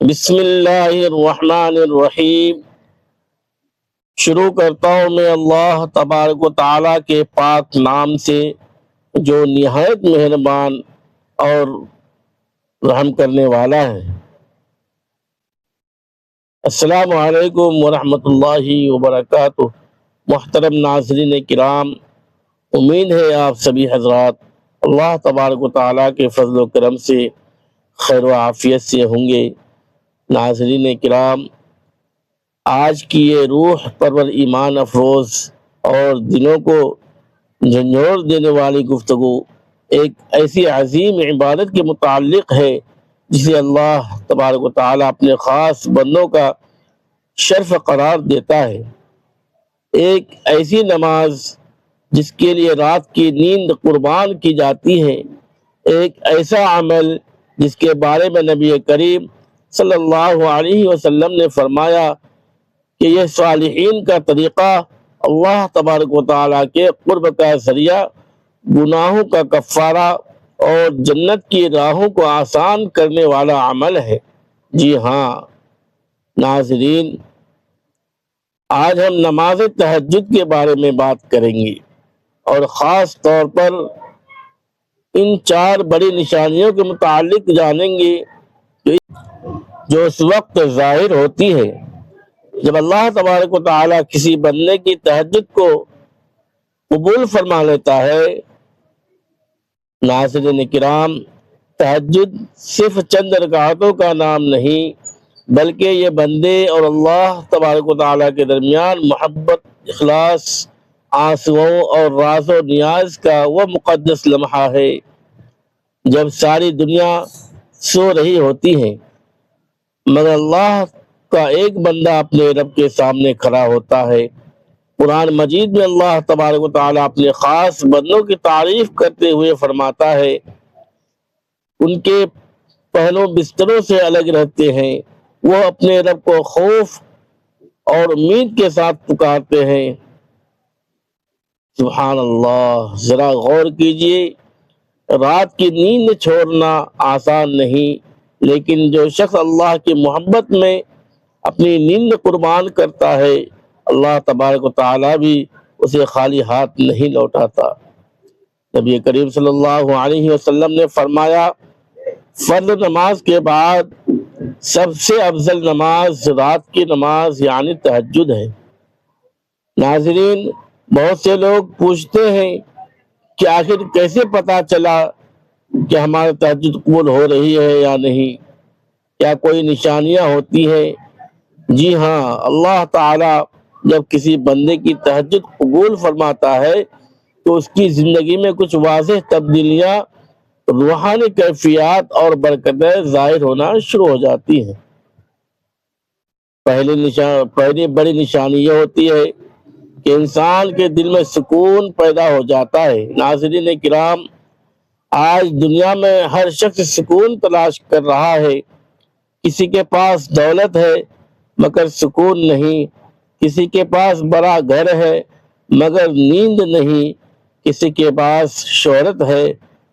بسم اللہ الرحمن الرحیم۔ شروع کرتا ہوں میں اللہ تبارک و تعالیٰ کے پاک نام سے جو نہایت مہربان اور رحم کرنے والا ہے۔ السلام علیکم ورحمۃ اللہ وبرکاتہ۔ محترم ناظرین کرام، امید ہے آپ سبھی حضرات اللہ تبارک و تعالیٰ کے فضل و کرم سے خیر و عافیت سے ہوں گے۔ ناظرین کرام، آج کی یہ روح پرور ایمان افروز اور دلوں کو جھنجھوڑ دینے والی گفتگو ایک ایسی عظیم عبادت کے متعلق ہے جسے اللہ تبارک و تعالیٰ اپنے خاص بندوں کا شرف قرار دیتا ہے۔ ایک ایسی نماز جس کے لیے رات کی نیند قربان کی جاتی ہے، ایک ایسا عمل جس کے بارے میں نبی کریم صلی اللہ علیہ وسلم نے فرمایا کہ یہ صالحین کا طریقہ، اللہ تبارک و تعالیٰ کے قرب کا ذریعہ، گناہوں کا کفارہ اور جنت کی راہوں کو آسان کرنے والا عمل ہے۔ جی ہاں ناظرین، آج ہم نماز تہجد کے بارے میں بات کریں گے اور خاص طور پر ان 4 بڑی نشانیوں کے متعلق جانیں گے جو اس وقت ظاہر ہوتی ہے جب اللہ تبارک و تعالیٰ کسی بندے کی تہجد کو قبول فرما لیتا ہے۔ ناظرین کرام، تہجد صرف چند رکعتوں کا نام نہیں، بلکہ یہ بندے اور اللہ تبارک و تعالیٰ کے درمیان محبت، اخلاص، آنسوؤں اور راز و نیاز کا وہ مقدس لمحہ ہے جب ساری دنیا سو رہی ہوتی ہے مگر اللہ کا ایک بندہ اپنے رب کے سامنے کھڑا ہوتا ہے۔ قرآن مجید میں اللہ تبارک و تعالیٰ اپنے خاص بندوں کی تعریف کرتے ہوئے فرماتا ہے، ان کے پہلو بستروں سے الگ رہتے ہیں، وہ اپنے رب کو خوف اور امید کے ساتھ پکارتے ہیں۔ سبحان اللہ، ذرا غور کیجئے، رات کی نیند چھوڑنا آسان نہیں، لیکن جو شخص اللہ کی محبت میں اپنی نیند قربان کرتا ہے، اللہ تبارک و تعالیٰ بھی اسے خالی ہاتھ نہیں لوٹاتا۔ نبی کریم صلی اللہ علیہ وسلم نے فرمایا، فرض نماز کے بعد سب سے افضل نماز رات کی نماز یعنی تہجد ہے۔ ناظرین، بہت سے لوگ پوچھتے ہیں کہ آخر کیسے پتا چلا کہ ہماری تہجد قبول ہو رہی ہے یا نہیں؟ کیا کوئی نشانیاں ہوتی ہیں؟ جی ہاں، اللہ تعالیٰ جب کسی بندے کی تہجد قبول فرماتا ہے تو اس کی زندگی میں کچھ واضح تبدیلیاں، روحانی کیفیات اور برکتیں ظاہر ہونا شروع ہو جاتی ہیں۔ پہلی بڑی نشانی یہ ہوتی ہے کہ انسان کے دل میں سکون پیدا ہو جاتا ہے۔ ناظرین کرام، آج دنیا میں ہر شخص سکون تلاش کر رہا ہے۔ کسی کے پاس دولت ہے مگر سکون نہیں، کسی کے پاس بڑا گھر ہے مگر نیند نہیں، کسی کے پاس شہرت ہے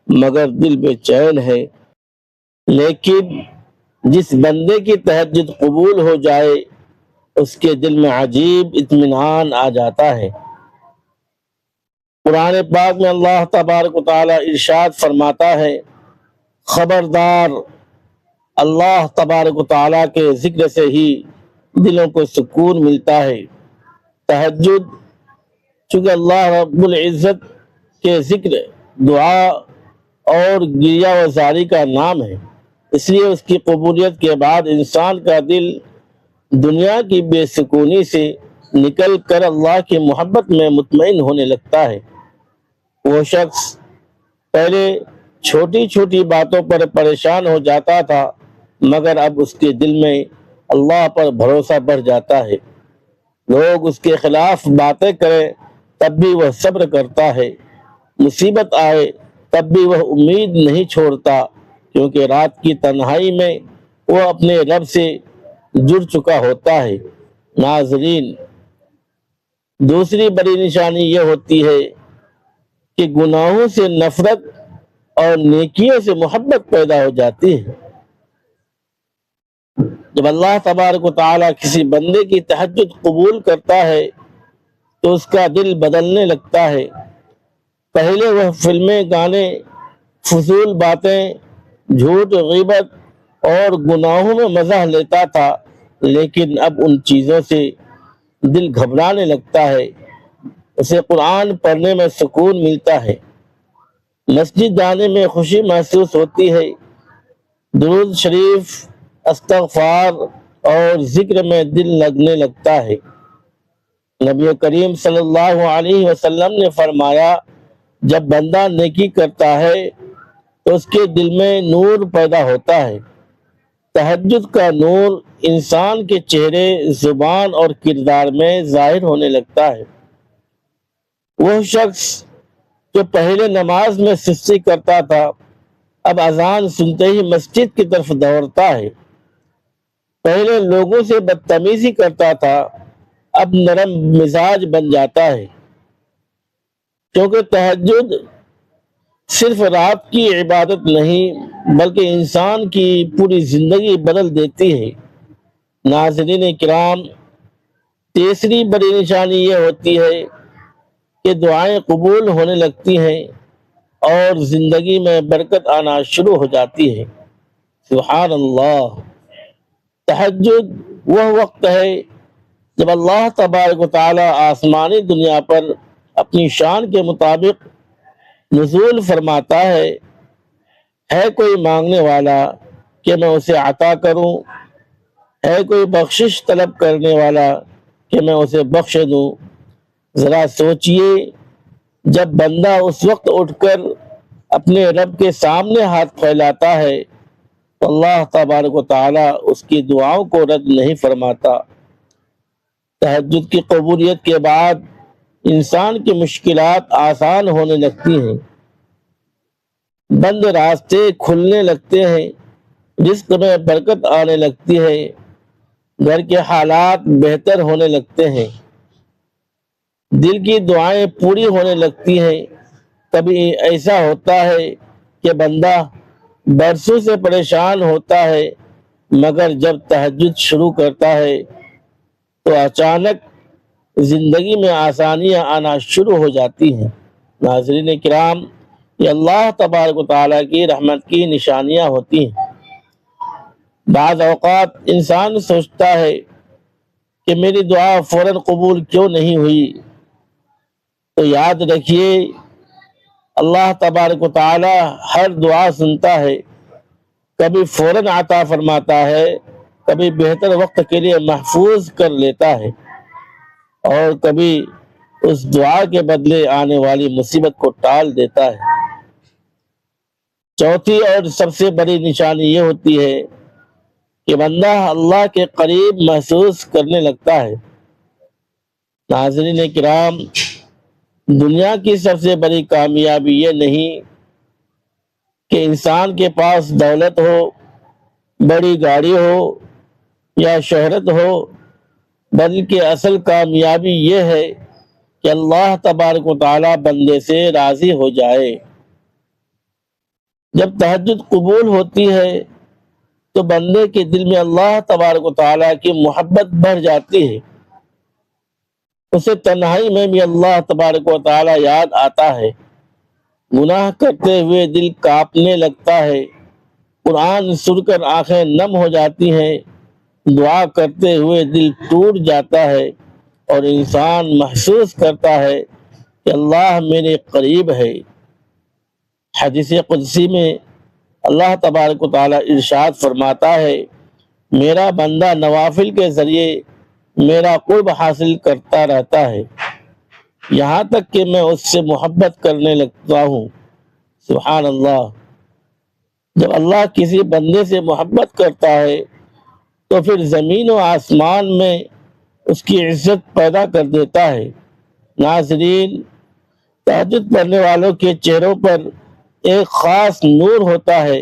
مگر دل بے چین ہے۔ لیکن جس بندے کی تہجد قبول ہو جائے اس کے دل میں عجیب اطمینان آ جاتا ہے۔ قرآن پاک میں اللہ تبارک و تعالیٰ ارشاد فرماتا ہے، خبردار، اللہ تبارک و تعالیٰ کے ذکر سے ہی دلوں کو سکون ملتا ہے۔ تہجد چونکہ اللہ رب العزت کے ذکر، دعا اور گریہ وزاری کا نام ہے، اس لیے اس کی قبولیت کے بعد انسان کا دل دنیا کی بے سکونی سے نکل کر اللہ کی محبت میں مطمئن ہونے لگتا ہے۔ وہ شخص پہلے چھوٹی چھوٹی باتوں پر پریشان ہو جاتا تھا مگر اب اس کے دل میں اللہ پر بھروسہ بڑھ جاتا ہے۔ لوگ اس کے خلاف باتیں کریں تب بھی وہ صبر کرتا ہے، مصیبت آئے تب بھی وہ امید نہیں چھوڑتا، کیونکہ رات کی تنہائی میں وہ اپنے رب سے جڑ چکا ہوتا ہے۔ ناظرین، دوسری بڑی نشانی یہ ہوتی ہے کہ گناہوں سے نفرت اور نیکیوں سے محبت پیدا ہو جاتی ہے۔ جب اللہ تبارک و تعالیٰ کسی بندے کی تہجد قبول کرتا ہے تو اس کا دل بدلنے لگتا ہے۔ پہلے وہ فلمیں، گانے، فضول باتیں، جھوٹ، غیبت اور گناہوں میں مزہ لیتا تھا، لیکن اب ان چیزوں سے دل گھبرانے لگتا ہے۔ اسے قرآن پڑھنے میں سکون ملتا ہے، مسجد جانے میں خوشی محسوس ہوتی ہے، درود شریف، استغفار اور ذکر میں دل لگنے لگتا ہے۔ نبی کریم صلی اللہ علیہ وسلم نے فرمایا، جب بندہ نیکی کرتا ہے تو اس کے دل میں نور پیدا ہوتا ہے۔ تہجد کا نور انسان کے چہرے، زبان اور کردار میں ظاہر ہونے لگتا ہے۔ وہ شخص جو پہلے نماز میں سستی کرتا تھا، اب اذان سنتے ہی مسجد کی طرف دوڑتا ہے۔ پہلے لوگوں سے بدتمیزی کرتا تھا، اب نرم مزاج بن جاتا ہے، کیونکہ تہجد صرف رات کی عبادت نہیں بلکہ انسان کی پوری زندگی بدل دیتی ہے۔ ناظرین کرام، تیسری بڑی نشانی یہ ہوتی ہے کہ دعائیں قبول ہونے لگتی ہیں اور زندگی میں برکت آنا شروع ہو جاتی ہے۔ سبحان اللہ! تہجد وہ وقت ہے جب اللہ تبارک و تعالی آسمانی دنیا پر اپنی شان کے مطابق نزول فرماتا ہے کوئی مانگنے والا کہ میں اسے عطا کروں، ہے کوئی بخشش طلب کرنے والا کہ میں اسے بخش دوں۔ ذرا سوچئے، جب بندہ اس وقت اٹھ کر اپنے رب کے سامنے ہاتھ پھیلاتا ہے تو اللہ تبارک و تعالی اس کی دعاؤں کو رد نہیں فرماتا۔ تہجد کی قبولیت کے بعد انسان کی مشکلات آسان ہونے لگتی ہیں، بند راستے کھلنے لگتے ہیں، رزق میں برکت آنے لگتی ہے، گھر کے حالات بہتر ہونے لگتے ہیں، دل کی دعائیں پوری ہونے لگتی ہیں۔ کبھی ایسا ہوتا ہے کہ بندہ برسوں سے پریشان ہوتا ہے، مگر جب تہجد شروع کرتا ہے تو اچانک زندگی میں آسانیاں آنا شروع ہو جاتی ہیں۔ ناظرین کرام، یہ اللہ تبارک و تعالیٰ کی رحمت کی نشانیاں ہوتی ہیں۔ بعض اوقات انسان سوچتا ہے کہ میری دعا فوراً قبول کیوں نہیں ہوئی، تو یاد رکھیے، اللہ تبارک و تعالی ہر دعا سنتا ہے، کبھی فوراً عطا فرماتا ہے، کبھی بہتر وقت کے لیے محفوظ کر لیتا ہے، اور کبھی اس دعا کے بدلے آنے والی مصیبت کو ٹال دیتا ہے۔ چوتھی اور سب سے بڑی نشانی یہ ہوتی ہے کہ بندہ اللہ کے قریب محسوس کرنے لگتا ہے۔ ناظرین کرام، دنیا کی سب سے بڑی کامیابی یہ نہیں کہ انسان کے پاس دولت ہو، بڑی گاڑی ہو یا شہرت ہو، بلکہ اصل کامیابی یہ ہے کہ اللہ تبارک و تعالی بندے سے راضی ہو جائے۔ جب تہجد قبول ہوتی ہے تو بندے کے دل میں اللہ تبارک و تعالی کی محبت بڑھ جاتی ہے، اسے تنہائی میں بھی اللہ تبارک و تعالی یاد آتا ہے، گناہ کرتے ہوئے دل کانپنے لگتا ہے، قرآن سن کر آنکھیں نم ہو جاتی ہیں، دعا کرتے ہوئے دل ٹوٹ جاتا ہے اور انسان محسوس کرتا ہے کہ اللہ میرے قریب ہے۔ حدیث قدسی میں اللہ تبارک و تعالی ارشاد فرماتا ہے، میرا بندہ نوافل کے ذریعے میرا قرب حاصل کرتا رہتا ہے، یہاں تک کہ میں اس سے محبت کرنے لگتا ہوں۔ سبحان اللہ! جب اللہ کسی بندے سے محبت کرتا ہے تو پھر زمین و آسمان میں اس کی عزت پیدا کر دیتا ہے۔ ناظرین، تہجد پڑھنے والوں کے چہروں پر ایک خاص نور ہوتا ہے،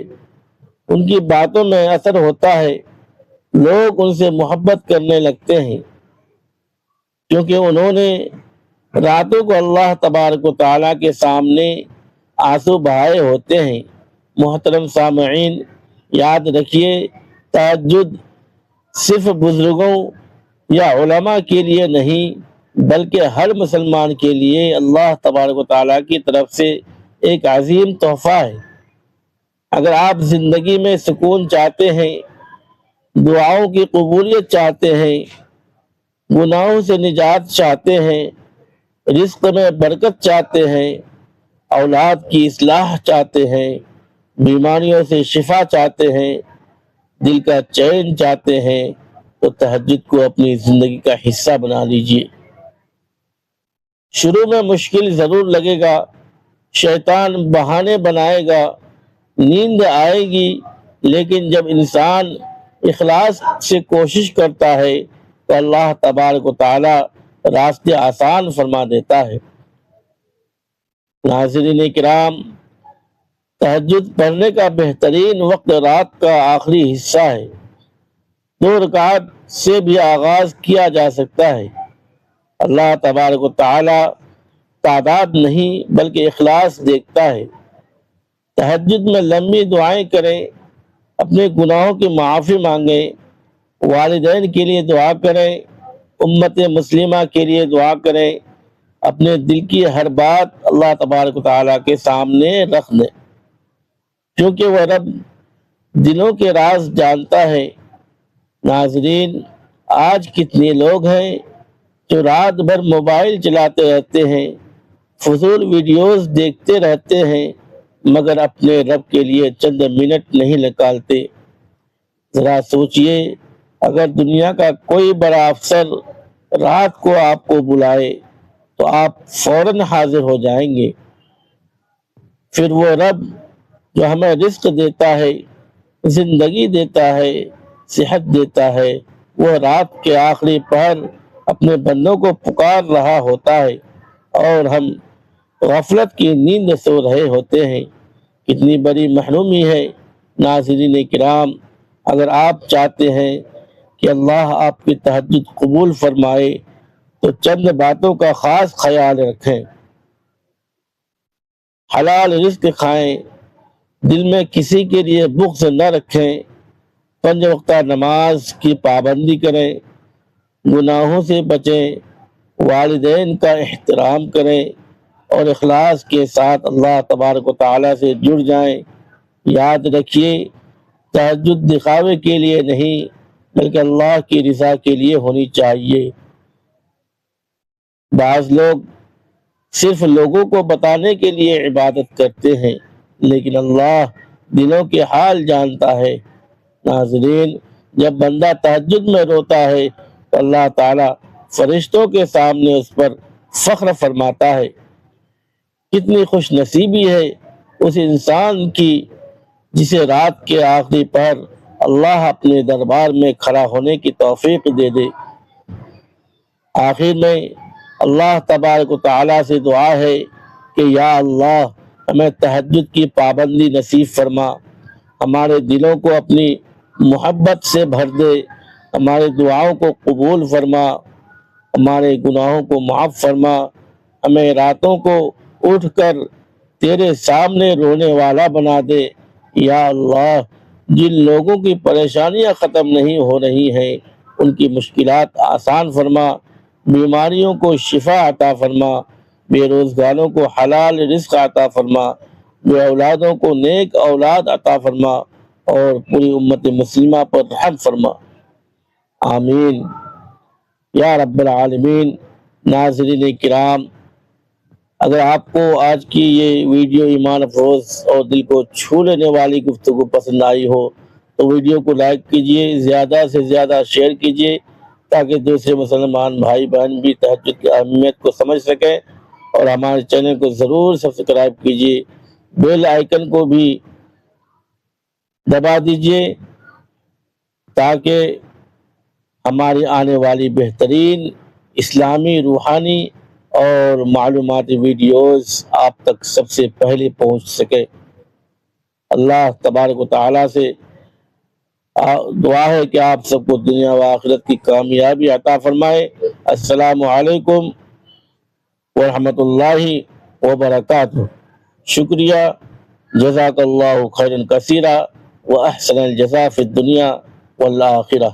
ان کی باتوں میں اثر ہوتا ہے، لوگ ان سے محبت کرنے لگتے ہیں، کیونکہ انہوں نے راتوں کو اللہ تبارک و تعالیٰ کے سامنے آنسو بہائے ہوتے ہیں۔ محترم سامعین، یاد رکھیے، تہجد صرف بزرگوں یا علماء کے لیے نہیں بلکہ ہر مسلمان کے لیے اللہ تبارک و تعالیٰ کی طرف سے ایک عظیم تحفہ ہے۔ اگر آپ زندگی میں سکون چاہتے ہیں، دعاؤں کی قبولیت چاہتے ہیں، گناہوں سے نجات چاہتے ہیں، رزق میں برکت چاہتے ہیں، اولاد کی اصلاح چاہتے ہیں، بیماریوں سے شفا چاہتے ہیں، دل کا چین چاہتے ہیں، تو تہجد کو اپنی زندگی کا حصہ بنا لیجیے۔ شروع میں مشکل ضرور لگے گا، شیطان بہانے بنائے گا، نیند آئے گی، لیکن جب انسان اخلاص سے کوشش کرتا ہے تو اللہ تبارک و تعالی راستے آسان فرما دیتا ہے۔ ناظرین کرام، تہجد پڑھنے کا بہترین وقت رات کا آخری حصہ ہے۔ 2 رکعت سے بھی آغاز کیا جا سکتا ہے۔ اللہ تبارک و تعالی تعداد نہیں بلکہ اخلاص دیکھتا ہے۔ تہجد میں لمبی دعائیں کریں، اپنے گناہوں کی معافی مانگیں، والدین کے لیے دعا کریں، امت مسلمہ کے لیے دعا کریں، اپنے دل کی ہر بات اللہ تبارک و تعالیٰ کے سامنے رکھ دیں، کیونکہ وہ رب دلوں کے راز جانتا ہے۔ ناظرین، آج کتنے لوگ ہیں جو رات بھر موبائل چلاتے رہتے ہیں، فضول ویڈیوز دیکھتے رہتے ہیں، مگر اپنے رب کے لیے چند منٹ نہیں نکالتے۔ ذرا سوچئے، اگر دنیا کا کوئی بڑا افسر رات کو آپ کو بلائے تو آپ فوراً حاضر ہو جائیں گے۔ پھر وہ رب جو ہمیں رزق دیتا ہے، زندگی دیتا ہے، صحت دیتا ہے، وہ رات کے آخری پہر اپنے بندوں کو پکار رہا ہوتا ہے اور ہم غفلت کی نیند سو رہے ہوتے ہیں۔ کتنی بڑی محرومی ہے۔ ناظرین کرام، اگر آپ چاہتے ہیں کہ اللہ آپ کی تہجد قبول فرمائے تو چند باتوں کا خاص خیال رکھیں۔ حلال رزق کھائیں، دل میں کسی کے لیے بغض نہ رکھیں، 5 وقتہ نماز کی پابندی کریں، گناہوں سے بچیں، والدین کا احترام کریں اور اخلاص کے ساتھ اللہ تبارک و تعالیٰ سے جڑ جائیں۔ یاد رکھیے، تہجد دکھاوے کے لیے نہیں بلکہ اللہ کی رضا کے لیے ہونی چاہیے۔ بعض لوگ صرف لوگوں کو بتانے کے لیے عبادت کرتے ہیں، لیکن اللہ دلوں کے حال جانتا ہے۔ ناظرین، جب بندہ تہجد میں روتا ہے تو اللہ تعالیٰ فرشتوں کے سامنے اس پر فخر فرماتا ہے۔ کتنی خوش نصیبی ہے اس انسان کی جسے رات کے آخری پہر اللہ اپنے دربار میں کھڑا ہونے کی توفیق دے دے۔ آخر میں اللہ تبارک و تعالیٰ سے دعا ہے کہ یا اللہ، ہمیں تہجد کی پابندی نصیب فرما، ہمارے دلوں کو اپنی محبت سے بھر دے، ہمارے دعاؤں کو قبول فرما، ہمارے گناہوں کو معاف فرما، ہمیں راتوں کو اٹھ کر تیرے سامنے رونے والا بنا دے۔ یا اللہ، جن لوگوں کی پریشانیاں ختم نہیں ہو رہی ہیں ان کی مشکلات آسان فرما، بیماریوں کو شفا عطا فرما، بے روزگاروں کو حلال رزق عطا فرما، بے اولادوں کو نیک اولاد عطا فرما اور پوری امت مسلمہ پر رحم فرما۔ آمین یا رب العالمین۔ ناظرین کرام، اگر آپ کو آج کی یہ ویڈیو ایمان افروز اور دل کو چھو لینے والی گفتگو پسند آئی ہو تو ویڈیو کو لائک کیجئے، زیادہ سے زیادہ شیئر کیجئے تاکہ دوسرے مسلمان بھائی بہن بھی تہجد کی اہمیت کو سمجھ سکیں، اور ہمارے چینل کو ضرور سبسکرائب کیجئے، بیل آئیکن کو بھی دبا دیجئے تاکہ ہماری آنے والی بہترین اسلامی، روحانی اور معلوماتی ویڈیوز آپ تک سب سے پہلے پہنچ سکے۔ اللہ تبارک و تعالیٰ سے دعا ہے کہ آپ سب کو دنیا و آخرت کی کامیابی عطا فرمائے۔ السلام علیکم ورحمۃ اللہ وبرکاتہ۔ شکریہ، جزاک اللہ خیرا کثیرا، واحسن الجزاء فی الدنیا والآخرہ۔